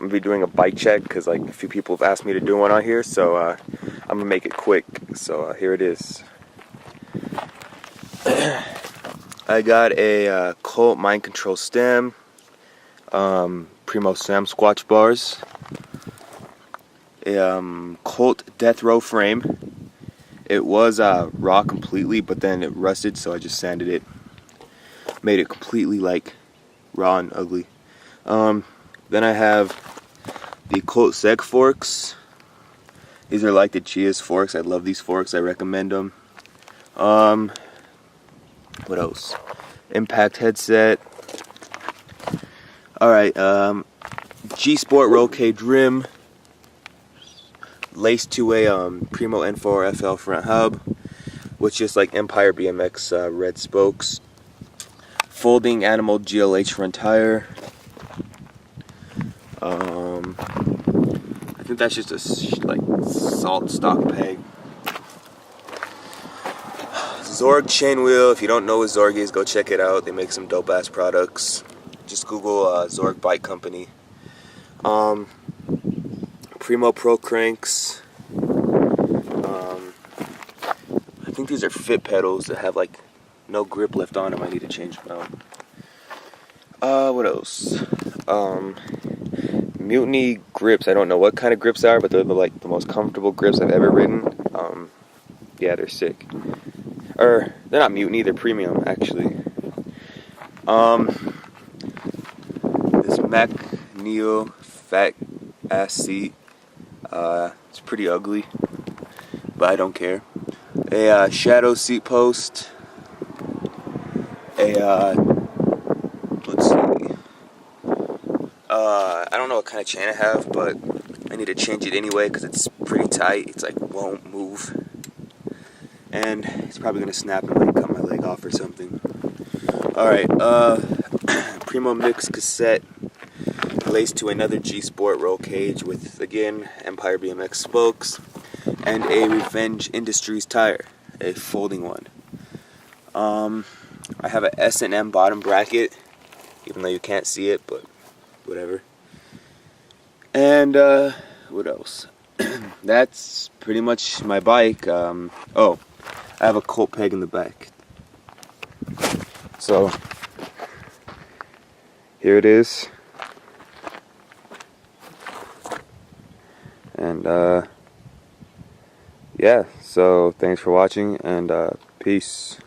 I'm gonna be doing a bike check because like a few people have asked me to do one on here, so I'm gonna make it quick. So here it is. I got a Colt Mind Control stem, Primo Sam Squatch bars, a Colt Death Row frame. It was raw completely, but then it rusted, so I just sanded it, made it completely like raw and ugly. Then I have the Colt Seg forks. These are like the Chia's forks. I love these forks. I recommend them. What else? Impact headset. Alright, G Sport Roll Cage rim. Laced to a Primo N4 FL front hub, with just like Empire BMX red spokes. Folding Animal GLH front tire. I think that's just a like salt stock peg. Zorg chain wheel. If you don't know what Zorg is, go check it out. They make some dope ass products. Just Google Zorg Bike Company. Primo Pro cranks. I think these are fit pedals that have like no grip left on them. I need to change them out. What else? Mutiny grips. I don't know what kind of grips they are, but they're the most comfortable grips I've ever ridden. Yeah, they're sick. Or they're not Mutiny, they're premium actually. This Mac Neo fat ass seat. It's pretty ugly, but I don't care. A Shadow seat post. Let's see. I don't know what kind of chain I have, but I need to change it anyway because it's pretty tight. It's like won't move, and it's probably gonna snap and like cut my leg off or something. All right, Primo Mix cassette laced to another G Sport roll cage with again Empire BMX spokes and a Revenge Industries tire, a folding one. I have a S&M bottom bracket, even though you can't see it, but whatever. And what else? That's pretty much my bike. Oh, I have a Colt peg in the back. So here it is. And yeah, so thanks for watching, and peace.